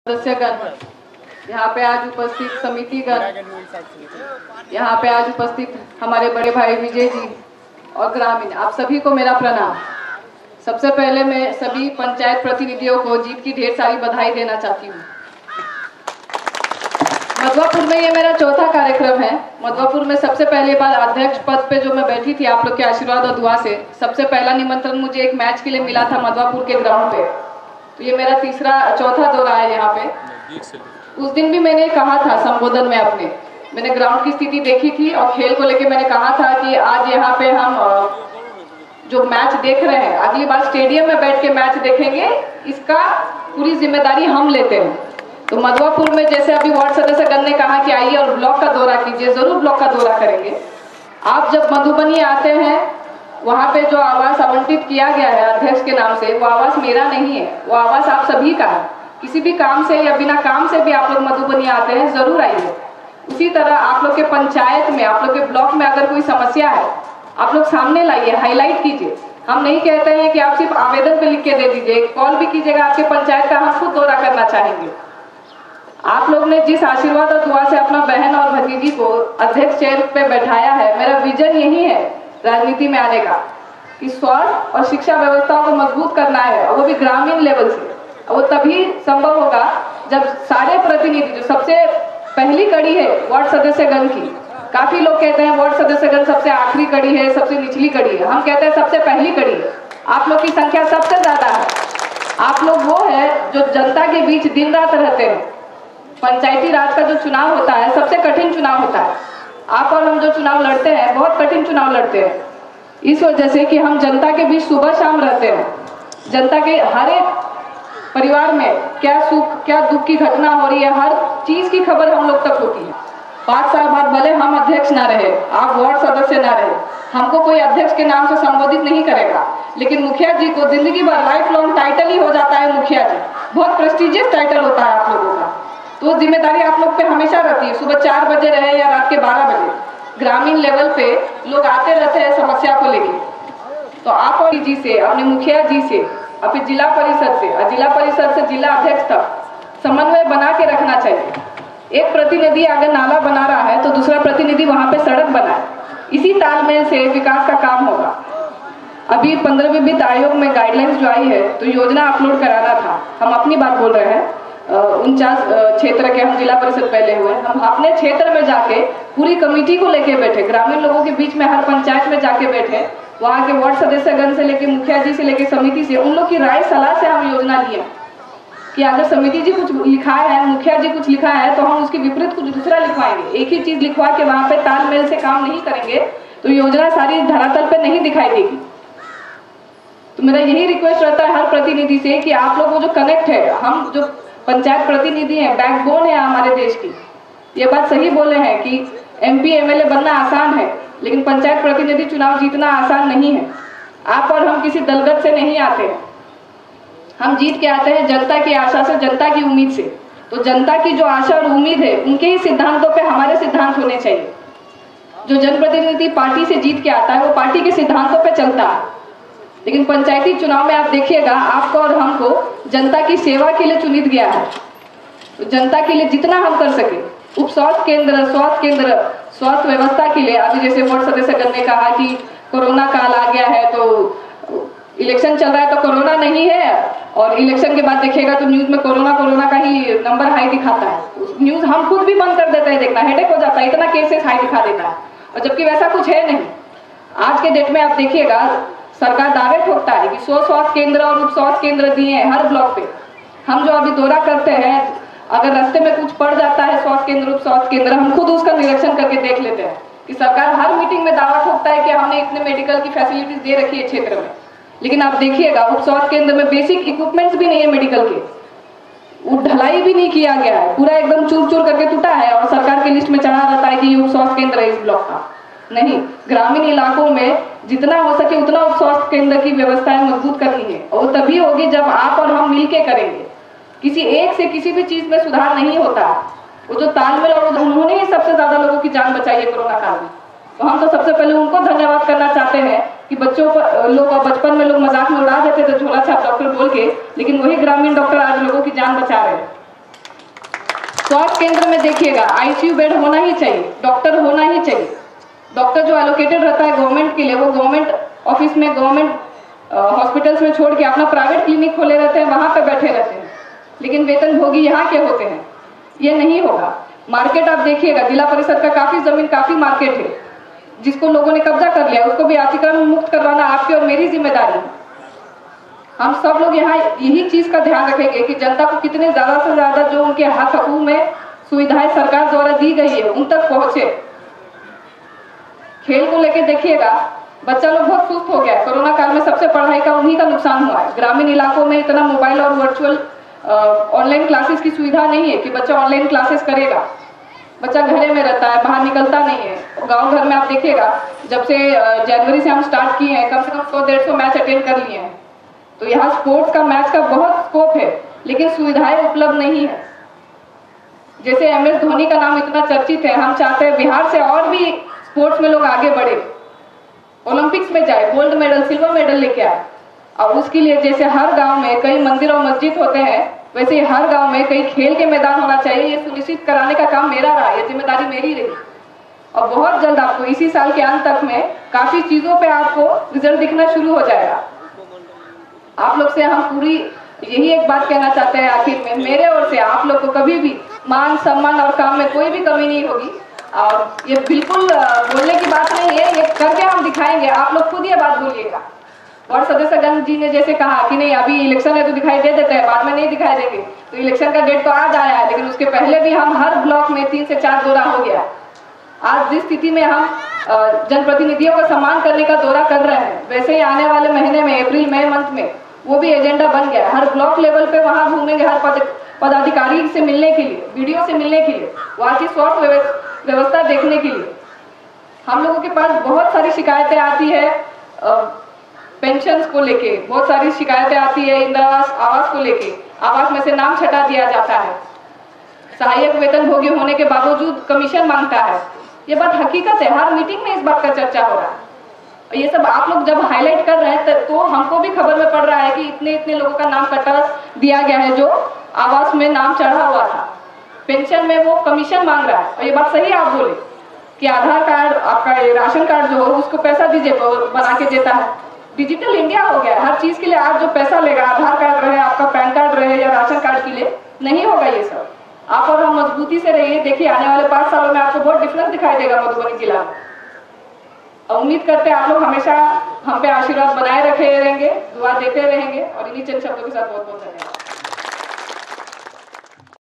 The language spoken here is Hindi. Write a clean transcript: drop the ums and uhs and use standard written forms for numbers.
सदस्यगण, यहाँ पे आज उपस्थित समितिगण, यहाँ पे आज उपस्थित हमारे बड़े भाई विजय जी और ग्रामीण, आप सभी को मेरा प्रणाम। सबसे पहले मैं सभी पंचायत प्रतिनिधियों को जीत की ढेर सारी बधाई देना चाहती हूँ। मधवापुर में ये मेरा चौथा कार्यक्रम है। मधवापुर में सबसे पहली बार अध्यक्ष पद पे जो मैं बैठी थी आप लोग के आशीर्वाद और दुआ से, सबसे पहला निमंत्रण मुझे एक मैच के लिए मिला था मधवापुर के ग्राउंड पे। तो ये मेरा चौथा दौरा है यहाँ पे। उस दिन भी मैंने कहा था संबोधन में अपने, मैंने ग्राउंड की स्थिति देखी थी और खेल को लेके मैंने कहा था कि आज यहाँ पे हम जो मैच देख रहे हैं अगली बार स्टेडियम में बैठ के मैच देखेंगे, इसका पूरी जिम्मेदारी हम लेते हैं। तो मधवापुर में जैसे अभी वार्ड सदस्यगण ने कहा कि आइए और ब्लॉक का दौरा कीजिए, जरूर ब्लॉक का दौरा करेंगे। आप जब मधुबनी आते हैं वहाँ पे जो आवास आवंटित किया गया है अध्यक्ष के नाम से, वो आवास मेरा नहीं है, वो आवास आप सभी का है। किसी भी काम से या बिना काम से भी आप लोग मधुबनी आते हैं, जरूर आइए। उसी तरह आप लोग के पंचायत में, आप लोग के ब्लॉक में अगर कोई समस्या है आप लोग सामने लाइए, हाईलाइट कीजिए। हम नहीं कहते हैं कि आप सिर्फ आवेदन पे लिख के दे दीजिए, कॉल भी कीजिएगा आपके पंचायत का, हम खुद दौरा करना चाहेंगे। आप लोग ने जिस आशीर्वाद और दुआ से अपना बहन और भतीजी को अध्यक्ष चेयर पे बैठाया है, मेरा विजन यही है राजनीति में आने का कि स्वास्थ्य और शिक्षा व्यवस्था को मजबूत करना है, और वो भी ग्रामीण लेवल से। वो तभी संभव होगा जब सारे प्रतिनिधि, जो सबसे पहली कड़ी है वार्ड सदस्यगण की, काफी लोग कहते हैं वार्ड सदस्यगण सबसे आखिरी कड़ी है, सबसे निचली कड़ी है, हम कहते हैं सबसे पहली कड़ी है। आप लोग की संख्या सबसे ज्यादा है। आप लोग वो है जो जनता के बीच दिन रात रहते हैं। पंचायती राज का जो चुनाव होता है सबसे कठिन चुनाव होता है। आप और हम जो चुनाव लड़ते हैं बहुत कठिन चुनाव लड़ते हैं, इस वजह से कि हम जनता के बीच सुबह शाम रहते हैं। जनता के हर एक परिवार में क्या सुख क्या दुख की घटना हो रही है, हर चीज की खबर हम लोग तक होती है। 5 साल बाद भले हम अध्यक्ष ना रहे, आप वार्ड सदस्य ना रहे, हमको कोई अध्यक्ष के नाम से संबोधित नहीं करेगा, लेकिन मुखिया जी को जिंदगी भर लाइफ लॉन्ग टाइटल ही हो जाता है मुखिया जी। बहुत प्रेस्टिजियस टाइटल होता है आप लोगों का। तो जिम्मेदारी आप लोग पे हमेशा रहती है, सुबह 4 बजे रहे या रात के 12 बजे। ग्रामीण लेवल पे लोग आते रहते हैं समस्या को लेके। तो आप और जी से, अपने मुखिया जी से, अपने जिला परिषद से और जिला परिषद से जिला अध्यक्ष तक समन्वय बना के रखना चाहिए। एक प्रतिनिधि अगर नाला बना रहा है तो दूसरा प्रतिनिधि वहां पे सड़क बनाए, इसी तालमेल से विकास का काम होगा। अभी 15वीं वित्त आयोग में गाइडलाइंस जो आई है तो योजना अपलोड कराना था। हम अपनी बात बोल रहे हैं, 49 क्षेत्र के हम जिला परिषद पहले हुए, हम अपने क्षेत्र में जाके पूरी कमेटी को लेके बैठे, ग्रामीण लोगों के बीच में हर पंचायत में जाके बैठे, वहाँ के वार्ड सदस्यगण से लेके मुखिया जी से लेके समिति से, उन लोग की राय सलाह से हम योजना लिए कि अगर समिति जी कुछ लिखा है, मुखिया जी कुछ लिखा है, तो हम उसके विपरीत कुछ दूसरा लिखवाएंगे। एक ही चीज लिखवा के वहाँ पे तालमेल से काम नहीं करेंगे तो योजना सारी धरातल पे नहीं दिखाई देगी। तो मेरा यही रिक्वेस्ट रहता है हर प्रतिनिधि से कि आप लोग वो जो कनेक्ट है, हम जो पंचायत प्रतिनिधि हैं, बैकबोन है हमारे देश की। ये बात सही बोले हैं कि MP MLA बनना आसान है, लेकिन पंचायत प्रतिनिधि चुनाव जीतना आसान नहीं है। आप और हम किसी दलगत से नहीं आते हैं, हम जीत के आते हैं जनता की आशा से, जनता की उम्मीद से। तो जनता की जो आशा और उम्मीद है उनके ही सिद्धांतों पे हमारे सिद्धांत होने चाहिए। जो जनप्रतिनिधि पार्टी से जीत के आता है वो पार्टी के सिद्धांतों पे चलता है, लेकिन पंचायती चुनाव में आप देखिएगा आपको और हमको जनता की सेवा के लिए चुनित गया है। तो जनता के लिए जितना हम कर सके, उप स्वास्थ्य केंद्र, स्वास्थ्य व्यवस्था के लिए, अभी जैसे वार्ड सदस्यगण ने कहा कि कोरोना काल आ गया है तो इलेक्शन चल रहा है तो कोरोना नहीं है, और इलेक्शन के बाद देखिएगा तो न्यूज में कोरोना का ही नंबर हाई दिखाता है। न्यूज हम खुद भी बंद कर देते हैं देखना, हेडेक हो जाता है, इतना केसेस हाई दिखा देता है, और जबकि वैसा कुछ है नहीं। आज के डेट में आप देखिएगा सरकार दावे ठोकता है कि 100 स्वास्थ्य केंद्र और उप स्वास्थ्य केंद्र दिए हैं हर ब्लॉक पे। हम जो अभी दौरा करते हैं, अगर रास्ते में कुछ पड़ जाता है स्वास्थ्य केंद्र उप स्वास्थ्य केंद्र, हम खुद उसका निरीक्षण करके देख लेते हैं कि सरकार हर मीटिंग में दावा ठोकता है कि हमने इतने मेडिकल की फैसिलिटीज दे रखी है क्षेत्र में, लेकिन आप देखिएगा उप स्वास्थ्य केंद्र में बेसिक इक्विपमेंट्स भी नहीं है मेडिकल के, ढलाई भी नहीं किया गया है, पूरा एकदम चूर चूर करके टूटा है, और सरकार की लिस्ट में चढ़ा रहता है कि ये उप स्वास्थ्य केंद्र है इस ब्लॉक का। नहीं, ग्रामीण इलाकों में जितना हो सके उतना उप स्वास्थ्य केंद्र की व्यवस्थाएं मजबूत करनी है, और तभी होगी जब आप और हम मिलके करेंगे। किसी एक से किसी भी चीज में सुधार नहीं होता। वो जो तालमेल, और उन्होंने ही सबसे ज्यादा लोगों की जान बचाई है कोरोना काल में, तो हम तो सबसे पहले उनको धन्यवाद करना चाहते हैं कि बच्चों पर लोग बचपन में लोग मजाक में उड़ा देते थे झोला छाप डॉक्टर बोल के, लेकिन वही ग्रामीण डॉक्टर आज लोगों की जान बचा रहे हैं। स्वास्थ्य केंद्र में देखिएगा आईसीयू बेड होना ही चाहिए, डॉक्टर होना ही चाहिए। डॉक्टर जो एलोकेटेड रहता है गवर्नमेंट के लिए, वो गवर्नमेंट ऑफिस में, गवर्नमेंट हॉस्पिटल्स में छोड़ के अपना प्राइवेट क्लिनिक खोले रहते हैं, वहां पे बैठे रहते हैं, लेकिन वेतन भोगी यहाँ के होते हैं। ये नहीं होगा। मार्केट आप देखिएगा, जिला परिषद का काफी जमीन, काफी मार्केट है जिसको लोगों ने कब्जा कर लिया, उसको भी अतिक्रमण मुक्त करवाना आपकी और मेरी जिम्मेदारी है। हम सब लोग यहाँ यही चीज का ध्यान रखेंगे कि जनता को कितने ज्यादा से ज्यादा जो उनके हक हकूक में सुविधाएं सरकार द्वारा दी गई है उन तक पहुंचे। खेल को लेके देखिएगा, बच्चा लोग बहुत सुस्त हो गया है। कोरोना काल में सबसे पढ़ाई का उन्हीं का नुकसान हुआ है। ग्रामीण इलाकों में इतना मोबाइल और वर्चुअल ऑनलाइन क्लासेस की सुविधा नहीं है कि बच्चा ऑनलाइन क्लासेस करेगा। बच्चा घरे में रहता है, बाहर निकलता नहीं है। गांव घर में आप देखिएगा, जब से जनवरी से हम स्टार्ट किए हैं, कम से कम 100-150 मैच अटेंड कर लिए हैं। तो यहाँ स्पोर्ट्स का, मैच का बहुत स्कोप है, लेकिन सुविधाएं उपलब्ध नहीं है। जैसे MS धोनी का नाम इतना चर्चित है, हम चाहते हैं बिहार से और भी स्पोर्ट्स में लोग आगे बढ़े, ओलंपिक्स में जाए, गोल्ड मेडल, सिल्वर मेडल लेके आए। और उसके लिए जैसे हर गांव में कई मंदिर और मस्जिद होते हैं, वैसे हर गांव में कई खेल के मैदान होना चाहिए। ये सुनिश्चित कराने का काम मेरा रहा, ये जिम्मेदारी मेरी रही। और बहुत जल्द आपको इसी साल के अंत तक में काफी चीजों पे आपको रिजल्ट दिखना शुरू हो जाएगा। आप लोग से हम पूरी यही एक बात कहना चाहते हैं आखिर में, मेरे ओर से आप लोग को कभी भी मान सम्मान और काम में कोई भी कमी नहीं होगी। और ये बिल्कुल बोलने की बात नहीं है, ये करके हम दिखाएंगे। आप लोग खुद ये बात बोलिएगा। और सदस्यगण जी ने जैसे कहा कि नहीं अभी इलेक्शन है तो दिखाई दे देते हैं, बाद में नहीं दिखाई देंगे, तो इलेक्शन का डेट तो आज आया है, लेकिन उसके पहले भी हम हर ब्लॉक में 3 से 4 दौरा हो गया। आज जिस स्थिति में हम जनप्रतिनिधियों का सम्मान करने का दौरा कर रहे हैं, वैसे ही आने वाले महीने में, अप्रैल मई मंथ में वो भी एजेंडा बन गया। हर ब्लॉक लेवल पे वहां घूमेंगे, हर पदाधिकारी से मिलने के लिए, वीडियो से मिलने के लिए, वहां की स्वास्थ्य व्यवस्था देखने के लिए। हम लोगों के पास बहुत सारी शिकायतें आती है, पेंशन्स को लेके बहुत सारी शिकायतें आती है, इंदिरा आवास को लेके, आवास में से नाम छटा दिया जाता है, सहायक वेतन भोगी होने के बावजूद कमीशन मांगता है। ये बात हकीकत है, हर मीटिंग में इस बात का चर्चा हो रहा है। और ये सब आप लोग जब हाईलाइट कर रहे हैं तो हमको भी खबर में पड़ रहा है कि इतने इतने लोगों का नाम कटा दिया गया है जो आवास में नाम चढ़ा हुआ था, पेंशन में वो कमीशन मांग रहा है। और ये बात सही आप बोले कि आधार कार्ड, आपका राशन कार्ड जो हो उसको पैसा दीजिए, बना के देता है। डिजिटल इंडिया हो गया, हर चीज के लिए आज जो पैसा लेगा, आधार कार्ड रहे, आपका पैन कार्ड रहे या राशन कार्ड के लिए, नहीं होगा ये सब। आप और हम मजबूती से रहिए। देखिए आने वाले 5 सालों में आपको बहुत डिफरेंस दिखाई देगा मधुबनी जिला में। उम्मीद करते हैं आप लोग हमेशा हम पे आशीर्वाद बनाए रखे रहेंगे, दुआ देते रहेंगे। और इन्हीं चंद शब्दों के साथ बहुत बहुत धन्यवाद।